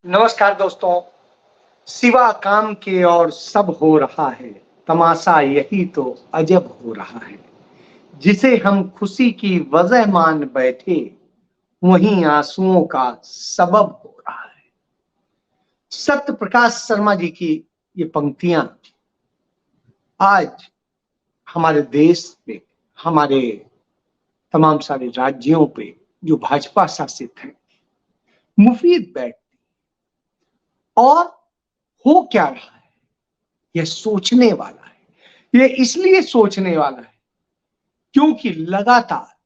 नमस्कार दोस्तों। सिवा काम के और सब हो रहा है, तमाशा यही तो अजब हो रहा है। जिसे हम खुशी की वजह मान बैठे, वहीं आंसुओं का सबब हो रहा है। सत्य प्रकाश शर्मा जी की ये पंक्तियां आज हमारे देश पे, हमारे तमाम सारे राज्यों पे जो भाजपा शासित है, मुफीद बैठती। और हो क्या रहा है, यह सोचने वाला है। यह इसलिए सोचने वाला है क्योंकि लगातार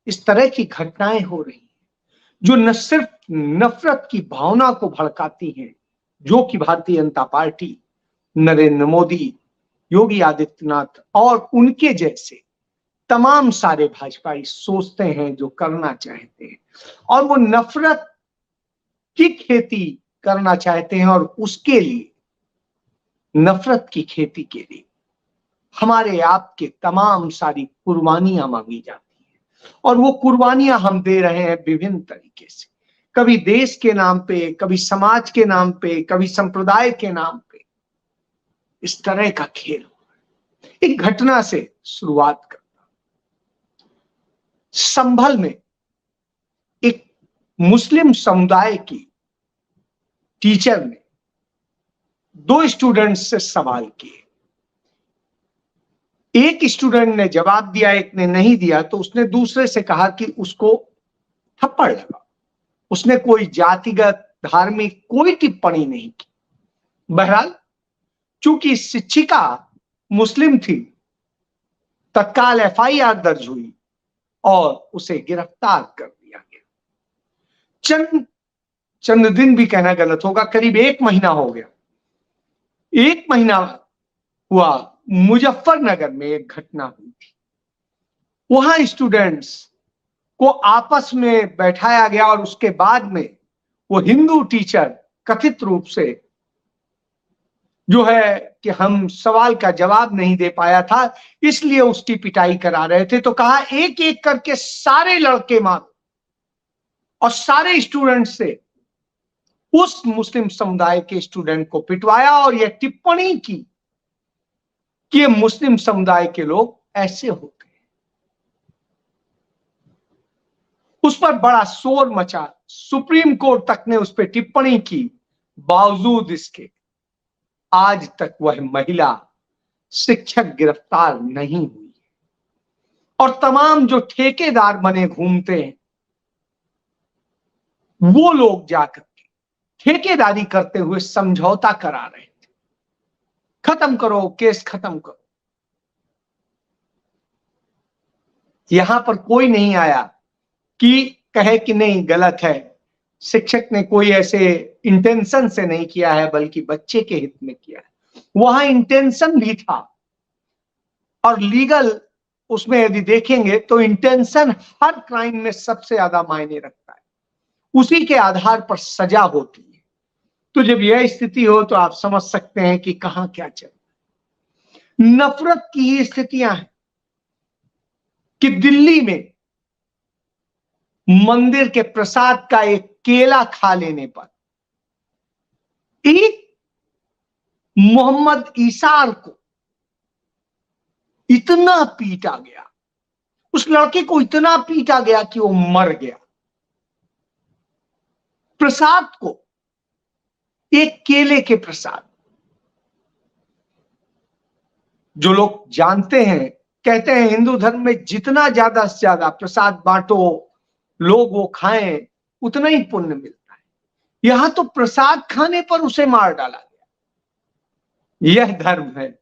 इस तरह की घटनाएं हो रही हैं जो न सिर्फ नफरत की भावना को भड़काती हैं, जो कि भारतीय जनता पार्टी, नरेंद्र मोदी, योगी आदित्यनाथ और उनके जैसे तमाम सारे भाजपाई सोचते हैं, जो करना चाहते हैं, और वो नफरत की खेती करना चाहते हैं। और उसके लिए, नफरत की खेती के लिए हमारे आपके तमाम सारी कुर्बानियां मांगी जाती हैं, और वो कुर्बानियां हम दे रहे हैं विभिन्न तरीके से। कभी देश के नाम पे, कभी समाज के नाम पे, कभी संप्रदाय के नाम पे। इस तरह का खेल हो रहा है। एक घटना से शुरुआत करता हूं। संभल में एक मुस्लिम समुदाय की टीचर ने दो स्टूडेंट्स से सवाल किए। एक स्टूडेंट ने जवाब दिया, एक ने नहीं दिया, तो उसने दूसरे से कहा कि उसको थप्पड़ लगा। उसने कोई जातिगत, धार्मिक कोई टिप्पणी नहीं की। बहरहाल, चूंकि शिक्षिका मुस्लिम थी, तत्काल एफआईआर दर्ज हुई और उसे गिरफ्तार कर दिया गया। चंद दिन भी कहना गलत होगा, करीब 1 महीना हो गया। 1 महीना हुआ, मुजफ्फरनगर में एक घटना हुई थी। वहां स्टूडेंट्स को आपस में बैठाया गया और उसके बाद में वो हिंदू टीचर कथित रूप से जो है कि हम सवाल का जवाब नहीं दे पाया था, इसलिए उसकी पिटाई करा रहे थे। तो कहा एक एक करके सारे लड़के मारो, और सारे स्टूडेंट से उस मुस्लिम समुदाय के स्टूडेंट को पिटवाया और यह टिप्पणी की कि ये मुस्लिम समुदाय के लोग ऐसे होते हैं। उस पर बड़ा शोर मचा, सुप्रीम कोर्ट तक ने उस पर टिप्पणी की। बावजूद इसके आज तक वह महिला शिक्षक गिरफ्तार नहीं हुई है। और तमाम जो ठेकेदार बने घूमते हैं, वो लोग जाकर के ठेकेदारी करते हुए समझौता करा रहे थे, खत्म करो केस, खत्म करो। यहां पर कोई नहीं आया कि कहे कि नहीं गलत है, शिक्षक ने कोई ऐसे इंटेंशन से नहीं किया है, बल्कि बच्चे के हित में किया है। वहां इंटेंशन भी था, और लीगल उसमें यदि देखेंगे तो इंटेंशन हर क्राइम में सबसे ज्यादा मायने रखता है। उसी के आधार पर सजा होती है। तो जब यह स्थिति हो तो आप समझ सकते हैं कि कहां क्या चल रहा है। नफरत की ही स्थितियां हैं कि दिल्ली में मंदिर के प्रसाद का एक केला खा लेने पर एक मोहम्मद ईसार को इतना पीटा गया, उस लड़के को इतना पीटा गया कि वो मर गया। प्रसाद को, एक केले के प्रसाद, जो लोग जानते हैं कहते हैं हिंदू धर्म में जितना ज्यादा से ज्यादा प्रसाद बांटो, लोग वो खाएं, उतना ही पुण्य मिलता है। यहां तो प्रसाद खाने पर उसे मार डाला गया। यह धर्म है,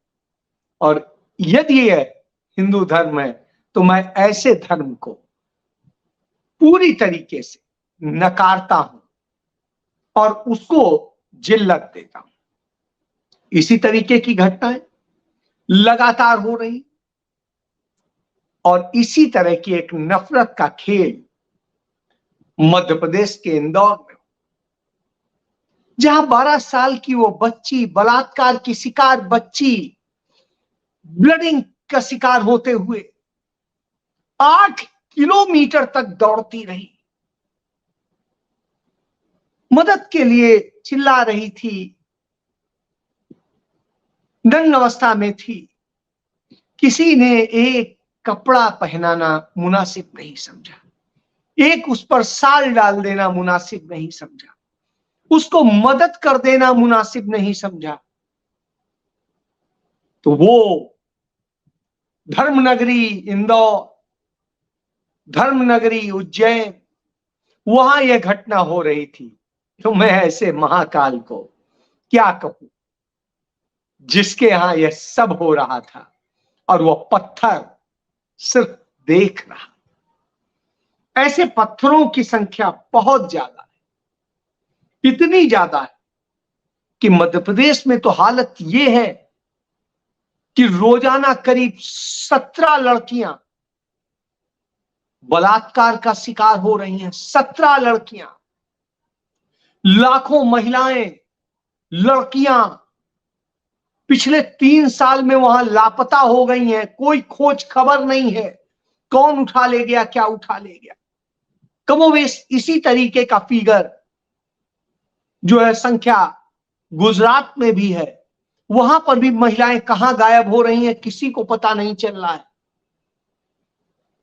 और यदि यह हिंदू धर्म है तो मैं ऐसे धर्म को पूरी तरीके से नकारता हूं और उसको जिल्लत देता हूं। इसी तरीके की घटनाएं लगातार हो रही, और इसी तरह की एक नफरत का खेल मध्य प्रदेश के इंदौर में, जहां 12 साल की वो बच्ची, बलात्कार की शिकार बच्ची, ब्लडिंग का शिकार होते हुए 8 किलोमीटर तक दौड़ती रही। मदद के लिए चिल्ला रही थी, नग्न अवस्था में थी। किसी ने एक कपड़ा पहनाना मुनासिब नहीं समझा, एक उस पर साल डाल देना मुनासिब नहीं समझा, उसको मदद कर देना मुनासिब नहीं समझा। तो वो धर्मनगरी इंदौर, धर्मनगरी उज्जैन, वहां यह घटना हो रही थी। तो मैं ऐसे महाकाल को क्या कहूं, जिसके यहां यह सब हो रहा था और वह पत्थर सिर्फ देख रहा। ऐसे पत्थरों की संख्या बहुत ज्यादा है, इतनी ज्यादा है कि मध्य प्रदेश में तो हालत यह है कि रोजाना करीब 17 लड़कियां बलात्कार का शिकार हो रही हैं। 17 लड़कियां, लाखों महिलाएं, लड़कियां पिछले 3 साल में वहां लापता हो गई हैं। कोई खोज खबर नहीं है, कौन उठा ले गया, क्या उठा ले गया। कमोवेश इसी तरीके का फिगर जो है, संख्या गुजरात में भी है। वहां पर भी महिलाएं कहां गायब हो रही हैं, किसी को पता नहीं चल रहा है।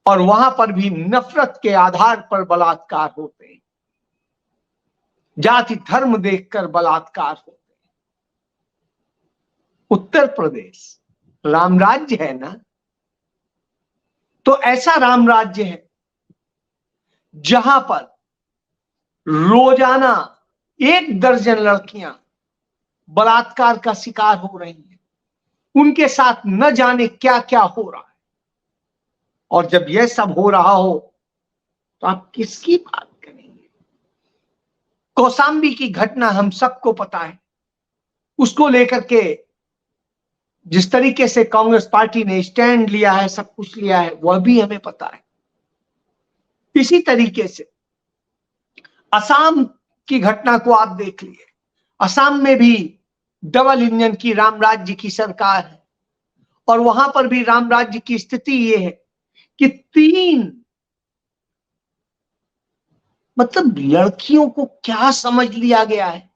और वहां पर भी नफरत के आधार पर बलात्कार होते हैं, जाति धर्म देखकर बलात्कार होते हैं। उत्तर प्रदेश राम राज्य है ना, तो ऐसा राम राज्य है जहां पर रोजाना 1 दर्जन लड़कियां बलात्कार का शिकार हो रही हैं। उनके साथ न जाने क्या क्या हो रहा है। और जब यह सब हो रहा हो तो आप किसकी बात करेंगे? कौशाम्बी की घटना हम सबको पता है। उसको लेकर के जिस तरीके से कांग्रेस पार्टी ने स्टैंड लिया है, सब कुछ लिया है, वह भी हमें पता है। इसी तरीके से असम की घटना को आप देख लिए। असम में भी डबल इंजन की राम राज्य की सरकार है और वहां पर भी राम राज्य की स्थिति यह है कि 3 मतलब लड़कियों को क्या समझ लिया गया है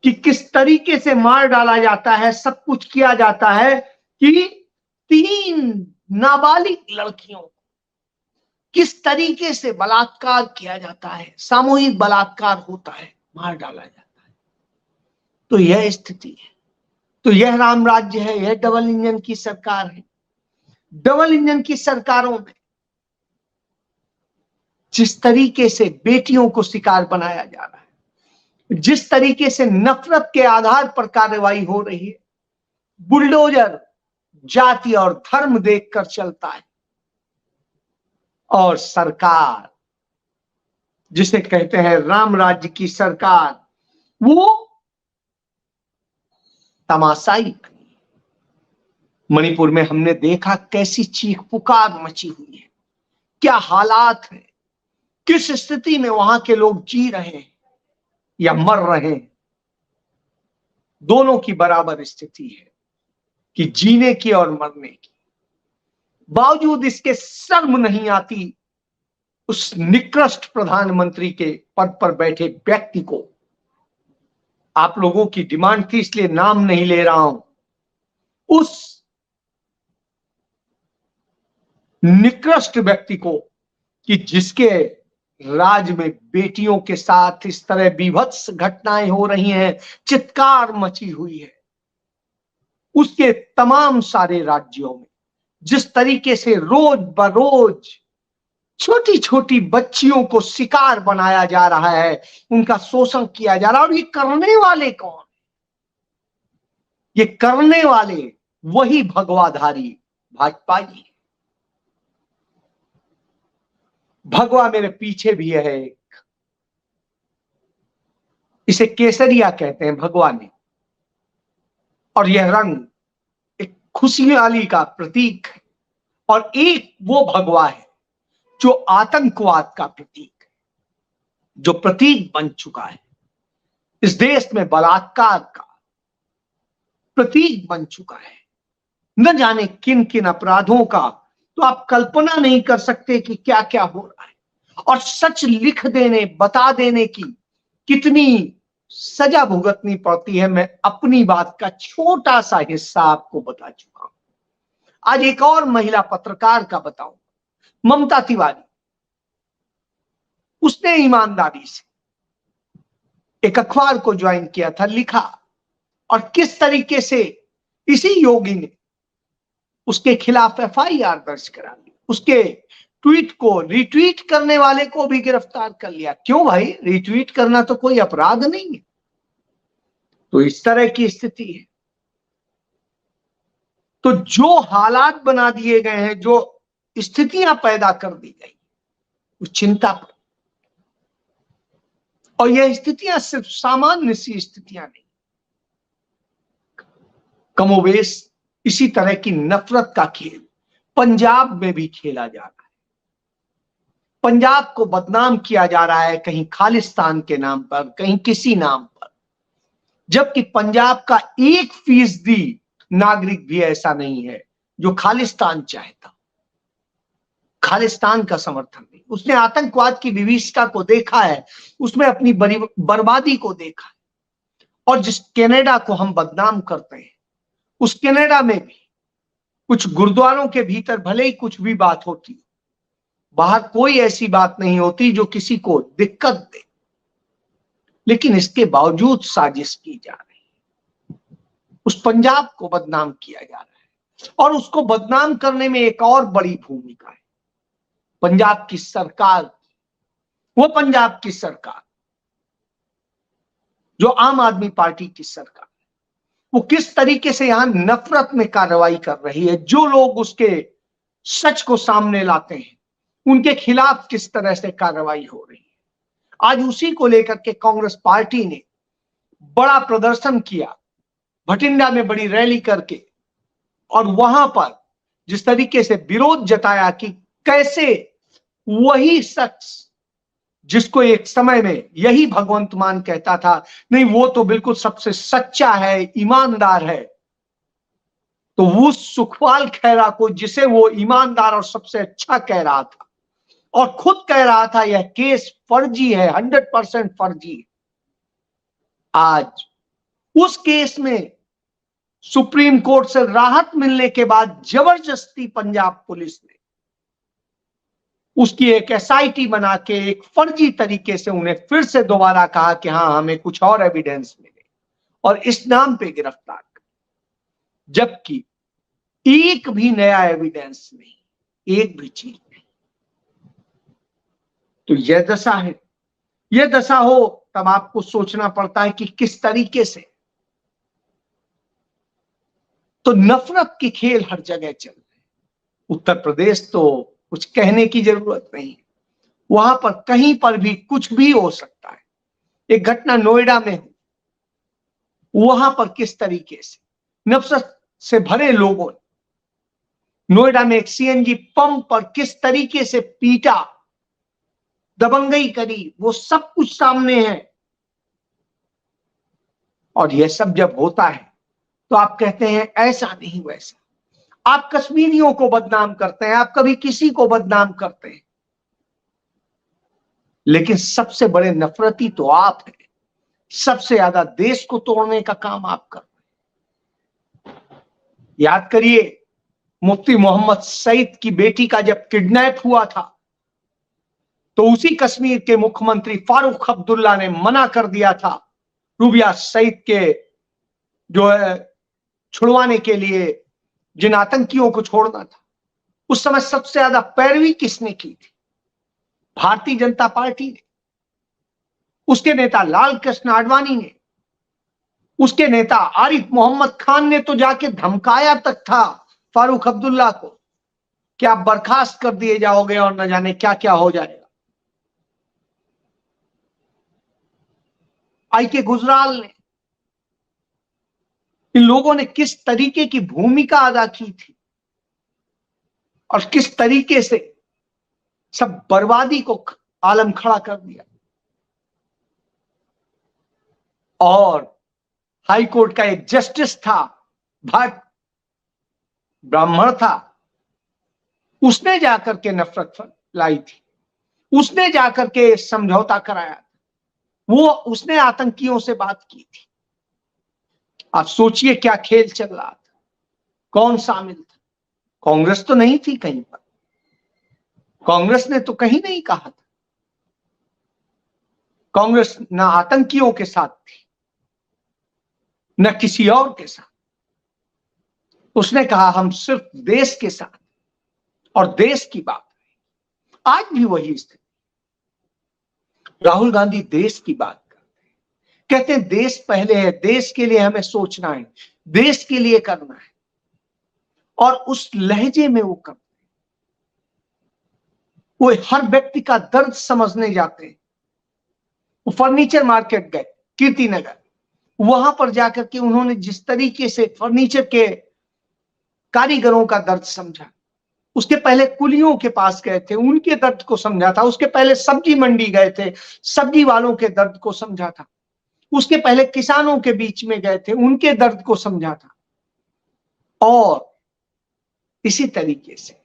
कि किस तरीके से मार डाला जाता है, सब कुछ किया जाता है कि 3 नाबालिग लड़कियों को किस तरीके से बलात्कार किया जाता है, सामूहिक बलात्कार होता है, मार डाला जाता है। तो यह स्थिति है। तो यह राम राज्य है, यह डबल इंजन की सरकार है। डबल इंजन की सरकारों में जिस तरीके से बेटियों को शिकार बनाया जा रहा है, जिस तरीके से नफरत के आधार पर कार्रवाई हो रही है, बुलडोजर जाति और धर्म देखकर चलता है। और सरकार जिसे कहते हैं राम राज्य की सरकार, वो तमाशाई। मणिपुर में हमने देखा कैसी चीख पुकार मची हुई है, क्या हालात है, किस स्थिति में वहां के लोग जी रहे हैं या मर रहे हैं। दोनों की बराबर स्थिति है कि जीने की और मरने की। बावजूद इसके शर्म नहीं आती उस निकृष्ट प्रधानमंत्री के पद पर बैठे व्यक्ति को। आप लोगों की डिमांड थी इसलिए नाम नहीं ले रहा हूं। उस निकृष्ट व्यक्ति को कि जिसके राज में बेटियों के साथ इस तरह बीभत्स घटनाएं हो रही हैं, चित्कार मची हुई है, उसके तमाम सारे राज्यों में जिस तरीके से रोज बरोज छोटी छोटी बच्चियों को शिकार बनाया जा रहा है, उनका शोषण किया जा रहा है। और ये करने वाले कौन? ये करने वाले वही भगवाधारी भाजपा ही। भगवा मेरे पीछे भी है एक, इसे केसरिया कहते हैं भगवा ने। और यह रंग एक खुशहाली का प्रतीक है। और एक वो भगवा है जो आतंकवाद का प्रतीक है, जो प्रतीक बन चुका है, इस देश में बलात्कार का प्रतीक बन चुका है। न जाने किन किन अपराधों का तो आप कल्पना नहीं कर सकते कि क्या क्या हो रहा है। और सच लिख देने, बता देने की कितनी सजा भुगतनी पड़ती है, मैं अपनी बात का छोटा सा हिस्सा आपको बता चुका हूं। आज एक और महिला पत्रकार का बताऊं, ममता तिवारी। उसने ईमानदारी से एक अखबार को ज्वाइन किया था, लिखा, और किस तरीके से इसी योगी ने उसके खिलाफ एफआईआर दर्ज करा ली, उसके ट्वीट को रिट्वीट करने वाले को भी गिरफ्तार कर लिया। क्यों भाई, रिट्वीट करना तो कोई अपराध नहीं है। तो इस तरह की स्थिति है। तो जो हालात बना दिए गए हैं, जो स्थितियां पैदा कर दी गई, वो चिंता पर। और यह स्थितियां सिर्फ सामान्य सी स्थितियां नहीं, कमोबेश इसी तरह की नफरत का खेल पंजाब में भी खेला जा रहा है। पंजाब को बदनाम किया जा रहा है, कहीं खालिस्तान के नाम पर, कहीं किसी नाम पर, जबकि पंजाब का 1% नागरिक भी ऐसा नहीं है जो खालिस्तान चाहता। खालिस्तान का समर्थन नहीं। उसने आतंकवाद की विभीषिका को देखा है, उसमें अपनी बर्बादी को देखा है। और जिस कनाडा को हम बदनाम करते हैं, उस कनाडा में भी कुछ गुरुद्वारों के भीतर भले ही कुछ भी बात होती, बाहर कोई ऐसी बात नहीं होती जो किसी को दिक्कत दे, लेकिन इसके बावजूद साजिश की जा रही है। उस पंजाब को बदनाम किया जा रहा है, और उसको बदनाम करने में एक और बड़ी भूमिका है पंजाब की सरकार। वो पंजाब की सरकार जो आम आदमी पार्टी की सरकार, वो किस तरीके से यहां नफरत में कार्रवाई कर रही है। जो लोग उसके सच को सामने लाते हैं, उनके खिलाफ किस तरह से कार्रवाई हो रही है। आज उसी को लेकर के कांग्रेस पार्टी ने बड़ा प्रदर्शन किया, भटिंडा में बड़ी रैली करके, और वहां पर जिस तरीके से विरोध जताया कि कैसे वही शख्स जिसको एक समय में यही भगवंत मान कहता था, नहीं वो तो बिल्कुल सबसे सच्चा है, ईमानदार है, तो वो सुखपाल खैरा को, जिसे वो ईमानदार और सबसे अच्छा कह रहा था और खुद कह रहा था यह केस फर्जी है, 100% फर्जी है, आज उस केस में सुप्रीम कोर्ट से राहत मिलने के बाद जबरदस्ती पंजाब पुलिस ने उसकी एक एसआईटी बना के एक फर्जी तरीके से उन्हें फिर से दोबारा कहा कि हाँ हमें कुछ और एविडेंस मिले, और इस नाम पे गिरफ्तार कर, जबकि एक भी नया एविडेंस नहीं, एक भी चीज नहीं। तो यह दशा है। यह दशा हो तब आपको सोचना पड़ता है कि किस तरीके से। तो नफरत के खेल हर जगह चल रहे हैं। उत्तर प्रदेश तो कुछ कहने की जरूरत नहीं, वहां पर कहीं पर भी कुछ भी हो सकता है। एक घटना नोएडा में हुई, वहां पर किस तरीके से नफरत से भरे लोगों ने नोएडा में एक सीएनजी पंप पर किस तरीके से पीटा, दबंगई करी, वो सब कुछ सामने है। और यह सब जब होता है तो आप कहते हैं ऐसा नहीं वैसा। आप कश्मीरियों को बदनाम करते हैं, आप कभी किसी को बदनाम करते हैं, लेकिन सबसे बड़े नफरती तो आप हैं। सबसे ज्यादा देश को तोड़ने का काम आप कर रहे हैं। याद करिए, मुफ्ती मोहम्मद सईद की बेटी का जब किडनैप हुआ था, तो उसी कश्मीर के मुख्यमंत्री फारूक अब्दुल्ला ने मना कर दिया था रूबिया सईद के जो है छुड़वाने के लिए, जिन आतंकियों को छोड़ना था। उस समय सबसे ज्यादा पैरवी किसने की थी? भारतीय जनता पार्टी ने। उसके नेता लाल कृष्ण आडवाणी ने, उसके नेता आरिफ मोहम्मद खान ने तो जाके धमकाया तक था फारूक अब्दुल्ला को कि आप बर्खास्त कर दिए जाओगे और न जाने क्या क्या हो जाएगा। आई.के. गुजराल ने, इन लोगों ने किस तरीके की भूमिका अदा की थी और किस तरीके से सब बर्बादी को आलम खड़ा कर दिया। और हाई कोर्ट का एक जस्टिस था, भट्ट, ब्राह्मण था, उसने जाकर के नफरत लाई थी। उसने जाकर के समझौता कराया, वो उसने आतंकियों से बात की थी। आप सोचिए क्या खेल चल रहा था, कौन शामिल था? कांग्रेस तो नहीं थी कहीं पर, कांग्रेस ने तो कहीं नहीं कहा था। कांग्रेस न आतंकियों के साथ थी न किसी और के साथ। उसने कहा हम सिर्फ देश के साथ और देश की बात है। आज भी वही स्थिति। राहुल गांधी देश की बात करते हैं, कहते हैं देश पहले है, देश के लिए हमें सोचना है, देश के लिए करना है, और उस लहजे में वो करते हैं। वो हर व्यक्ति का दर्द समझने जाते हैं। वो फर्नीचर मार्केट गए, कीर्तिनगर, वहां पर जाकर के उन्होंने जिस तरीके से फर्नीचर के कारीगरों का दर्द समझा, उसके पहले कुलियों के पास गए थे, उनके दर्द को समझा था। उसके पहले सब्जी मंडी गए थे, सब्जी वालों के दर्द को समझा था। उसके पहले किसानों के बीच में गए थे, उनके दर्द को समझा था। और इसी तरीके से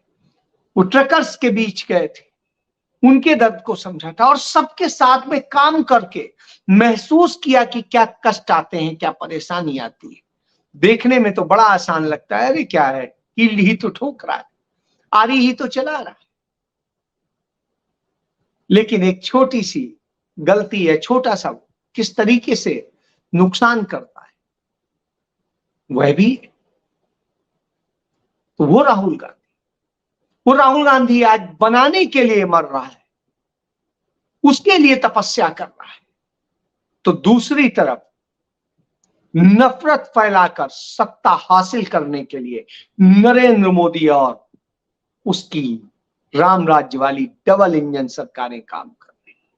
वो ट्रकर्स के बीच गए थे, उनके दर्द को समझा था, और सबके साथ में काम करके महसूस किया कि क्या कष्ट आते हैं, क्या परेशानी आती है। देखने में तो बड़ा आसान लगता है, अरे क्या है, कील ही तो ठोक रहा है, आरी ही तो चला रहा है। लेकिन एक छोटी सी गलती है, छोटा सा, किस तरीके से नुकसान करता है वह भी। तो वो राहुल गांधी आज बनाने के लिए मर रहा है, उसके लिए तपस्या कर रहा है। तो दूसरी तरफ नफरत फैलाकर सत्ता हासिल करने के लिए नरेंद्र मोदी और उसकी राम राज्य वाली डबल इंजन सरकारें काम कर रही हैं।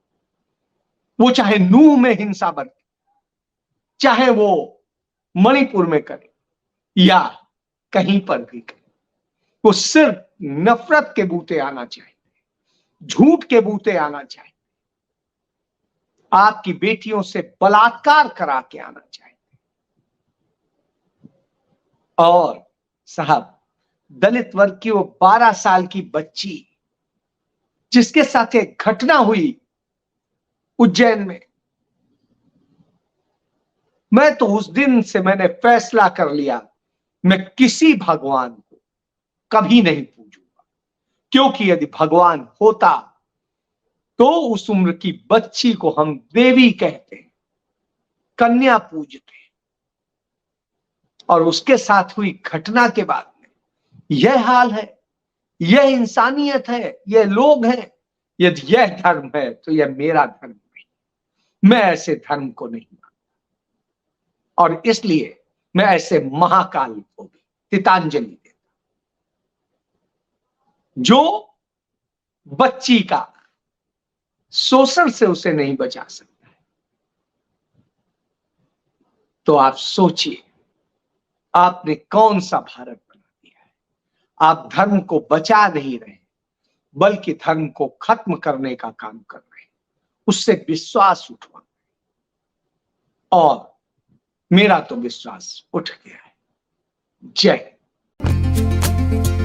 वो चाहे नूह में हिंसा बरते, चाहे वो मणिपुर में करे या कहीं पर भी करे, वो सिर्फ नफरत के बूते आना चाहिए, झूठ के बूते आना चाहिए, आपकी बेटियों से बलात्कार करा के आना चाहिए। और साहब, दलित वर्ग की वो 12 साल की बच्ची जिसके साथ एक घटना हुई उज्जैन में, मैं तो उस दिन से मैंने फैसला कर लिया, मैं किसी भगवान को कभी नहीं पूजूंगा, क्योंकि यदि भगवान होता तो उस उम्र की बच्ची को हम देवी कहते, कन्या पूजते। और उसके साथ हुई घटना के बाद में यह हाल है, यह इंसानियत है, यह लोग हैं। यदि यह धर्म है तो यह मेरा धर्म नहीं, मैं ऐसे धर्म को नहीं मानता, और इसलिए मैं ऐसे महाकाल को भी तितांजलि देता, जो बच्ची का शोषण से उसे नहीं बचा सकता है। तो आप सोचिए, आपने कौन सा भारत बना दिया है। आप धर्म को बचा नहीं रहे, बल्कि धर्म को खत्म करने का काम कर रहे हैं, उससे विश्वास उठवा। और मेरा तो विश्वास उठ गया है। जय हिंद।